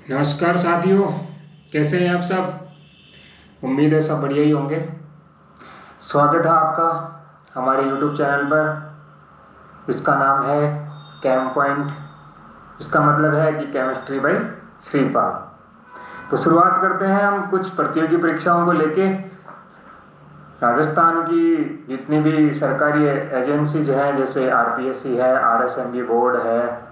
नमस्कार साथियों, कैसे हैं आप सब। उम्मीद है सब बढ़िया ही होंगे। स्वागत है आपका हमारे YouTube चैनल पर। इसका नाम है कैम पॉइंट। इसका मतलब है कि केमिस्ट्री बाय श्रीपाल। तो शुरुआत करते हैं हम कुछ प्रतियोगी परीक्षाओं को लेके। राजस्थान की जितनी भी सरकारी एजेंसीज हैं, जैसे RPSC है, RSMB बोर्ड है,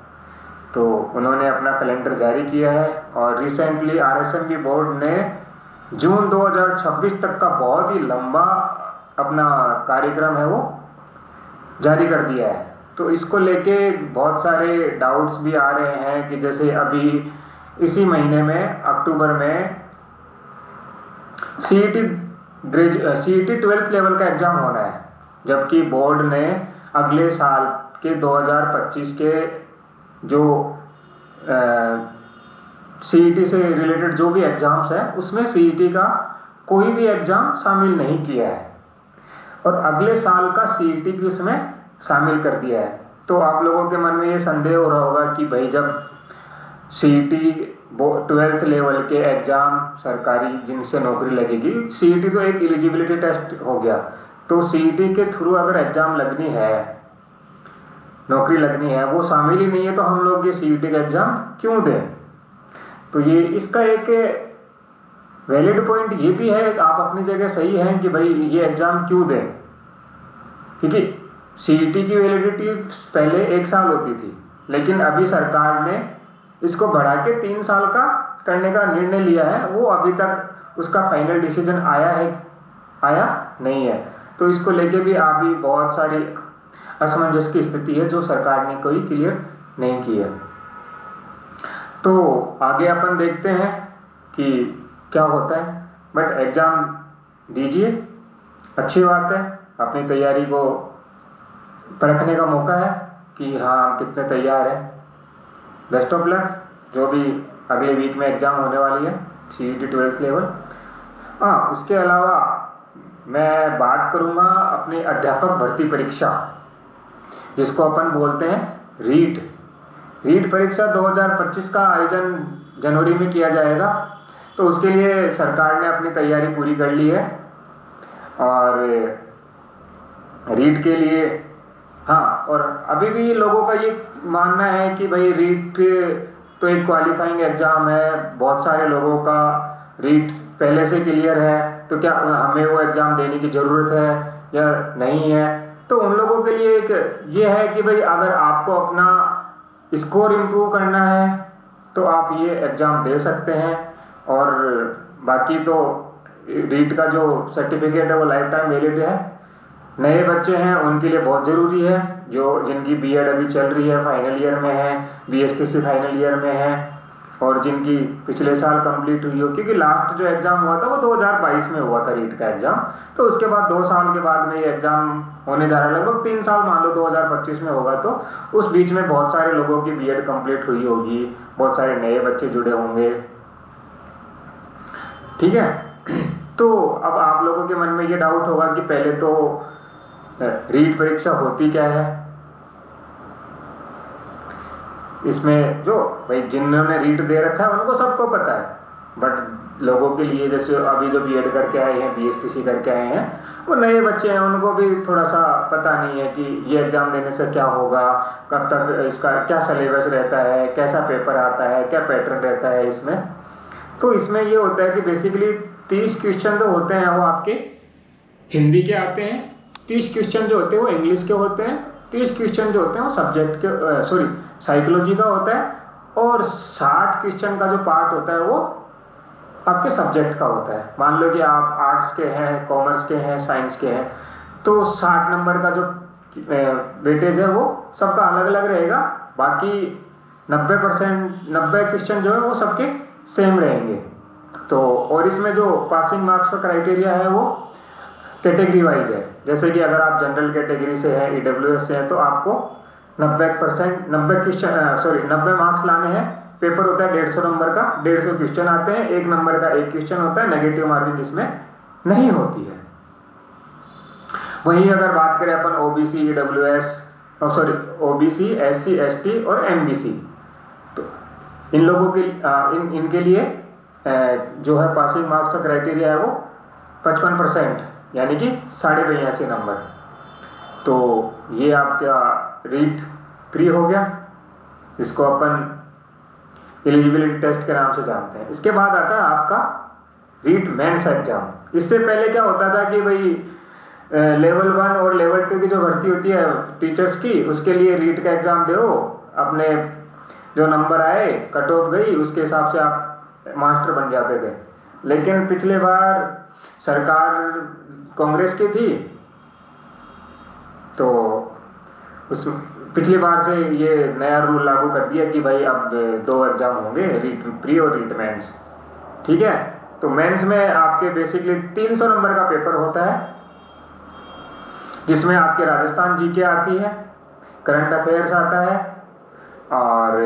तो उन्होंने अपना कैलेंडर जारी किया है। और रिसेंटली RSMB बोर्ड ने जून 2026 तक का बहुत ही लंबा अपना कार्यक्रम है वो जारी कर दिया है। तो इसको लेके बहुत सारे डाउट्स भी आ रहे हैं कि जैसे अभी इसी महीने में अक्टूबर में CET 12th लेवल का एग्ज़ाम होना है, जबकि बोर्ड ने अगले साल के 2025 के जो CET से रिलेटेड जो भी एग्ज़ाम्स हैं उसमें CET का कोई भी एग्ज़ाम शामिल नहीं किया है और अगले साल का CET भी उसमें शामिल कर दिया है। तो आप लोगों के मन में ये संदेह हो रहा होगा कि भाई जब CET 12th लेवल के एग्ज़ाम सरकारी जिनसे नौकरी लगेगी, CET तो एक एलिजिबिलिटी टेस्ट हो गया, तो CET के थ्रू अगर एग्ज़ाम लगनी है, नौकरी लगनी है, वो शामिल ही नहीं है, तो हम लोग ये CET का एग्ज़ाम क्यों दें। तो ये इसका एक वैलिड पॉइंट ये भी है, आप अपनी जगह सही हैं कि भाई ये एग्ज़ाम क्यों दें, क्योंकि CET की वैलिडिटी पहले 1 साल होती थी, लेकिन अभी सरकार ने इसको बढ़ा के 3 साल का करने का निर्णय लिया है। वो अभी तक उसका फाइनल डिसीजन आया नहीं है। तो इसको लेके भी अभी बहुत सारी असमंजस की स्थिति है जो सरकार ने कोई क्लियर नहीं की है। तो आगे अपन देखते हैं कि क्या होता है, बट एग्ज़ाम दीजिए, अच्छी बात है, अपनी तैयारी को परखने का मौका है कि हाँ हम कितने तैयार हैं। बेस्ट ऑफ लक, जो भी अगले वीक में एग्ज़ाम होने वाली है CET 12th लेवल। हाँ, उसके अलावा मैं बात करूँगा अपनी अध्यापक भर्ती परीक्षा, जिसको अपन बोलते हैं रीट परीक्षा 2025 का आयोजन जनवरी में किया जाएगा। तो उसके लिए सरकार ने अपनी तैयारी पूरी कर ली है और रीट के लिए हाँ, और अभी भी लोगों का ये मानना है कि भाई रीट तो एक क्वालिफाइंग एग्ज़ाम है, बहुत सारे लोगों का रीट पहले से क्लियर है, तो क्या हमें वो एग्ज़ाम देने की ज़रूरत है या नहीं है। तो उन लोगों के लिए एक ये है कि भाई अगर आपको अपना स्कोर इम्प्रूव करना है तो आप ये एग्ज़ाम दे सकते हैं। और बाकी तो रीट का जो सर्टिफिकेट है वो लाइफ टाइम वैलिड है। नए बच्चे हैं उनके लिए बहुत ज़रूरी है, जो जिनकी B.Ed अभी चल रही है, फाइनल ईयर में है, BSTC फाइनल ईयर में है, और जिनकी पिछले साल कंप्लीट हुई हो, क्योंकि लास्ट जो एग्ज़ाम हुआ था वो 2022 में हुआ था रीट का एग्ज़ाम। तो उसके बाद 2 साल के बाद में ये एग्ज़ाम होने जा रहा है, लगभग 3 साल मान लो, 2025 में होगा। तो उस बीच में बहुत सारे लोगों की B.Ed कंप्लीट हुई होगी, बहुत सारे नए बच्चे जुड़े होंगे, ठीक है। तो अब आप लोगों के मन में ये डाउट होगा कि पहले तो रीट परीक्षा होती क्या है। इसमें जो भाई जिन्होंने रीट दे रखा है उनको सबको पता है, बट लोगों के लिए जैसे अभी जो B.Ed करके आए हैं, BSTC करके आए हैं, वो नए बच्चे हैं, उनको भी थोड़ा सा पता नहीं है कि ये एग्ज़ाम देने से क्या होगा, कब तक इसका क्या सिलेबस रहता है, कैसा पेपर आता है, क्या पैटर्न रहता है इसमें। तो इसमें ये होता है कि बेसिकली 30 क्वेश्चन जो होते हैं वो आपके हिंदी के आते हैं, 30 क्वेश्चन जो होते हैं वो इंग्लिश के होते हैं, 30 क्वेश्चन जो होते हैं वो सब्जेक्ट के साइकोलॉजी का होता है, और 60 क्वेश्चन का जो पार्ट होता है वो आपके सब्जेक्ट का होता है। मान लो कि आप आर्ट्स के हैं, कॉमर्स के हैं, साइंस के हैं, तो 60 नंबर का जो वेटेज है वो सबका अलग अलग रहेगा। बाकी 90 क्वेश्चन जो है वो सबके सेम रहेंगे। तो और इसमें जो पासिंग मार्क्स का क्राइटेरिया है वो कैटेगरी वाइज है। जैसे कि अगर आप जनरल कैटेगरी से हैं, EWS से हैं, तो आपको 90 मार्क्स लाने हैं। पेपर होता है 150 नंबर का, 150 क्वेश्चन आते हैं, 1 नंबर का 1 क्वेश्चन होता है, नेगेटिव मार्किंग इसमें नहीं होती है। वहीं अगर बात करें अपन OBC, SC, ST और MBC, तो इन लोगों के इनके लिए जो है पासिंग मार्क्स का क्राइटेरिया है वो 55%, यानी कि 82.5 नंबर। तो ये आपका रीट प्री हो गया, इसको अपन एलिजिबिलिटी टेस्ट के नाम से जानते हैं। इसके बाद आता है आपका रीट मेंस एग्जाम। इससे पहले क्या होता था कि भाई लेवल 1 और लेवल 2 की जो भर्ती होती है टीचर्स की, उसके लिए रीट का एग्जाम दो, अपने जो नंबर आए, कट ऑफ गई, उसके हिसाब से आप मास्टर बन जाते थे। लेकिन पिछले बार सरकार कांग्रेस की थी, तो उस पिछली बार से ये नया रूल लागू कर दिया कि भाई अब 2 एग्जाम होंगे, रीट प्री और रीट मेंस। ठीक है, तो मेंस में आपके बेसिकली 300 नंबर का पेपर होता है, जिसमें आपके राजस्थान जीके आती है, करंट अफेयर्स आता है, और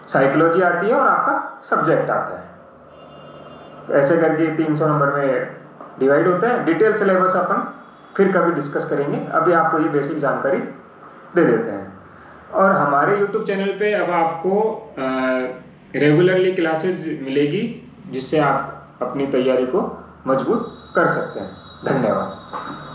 साइकोलॉजी आती है, और आपका सब्जेक्ट आता है। ऐसे करके 300 नंबर में डिवाइड होता है। डिटेल सिलेबस अपन फिर कभी डिस्कस करेंगे, अभी आपको ये बेसिक जानकारी दे देते हैं। और हमारे YouTube चैनल पे अब आपको रेगुलरली क्लासेस मिलेगी, जिससे आप अपनी तैयारी को मजबूत कर सकते हैं। धन्यवाद।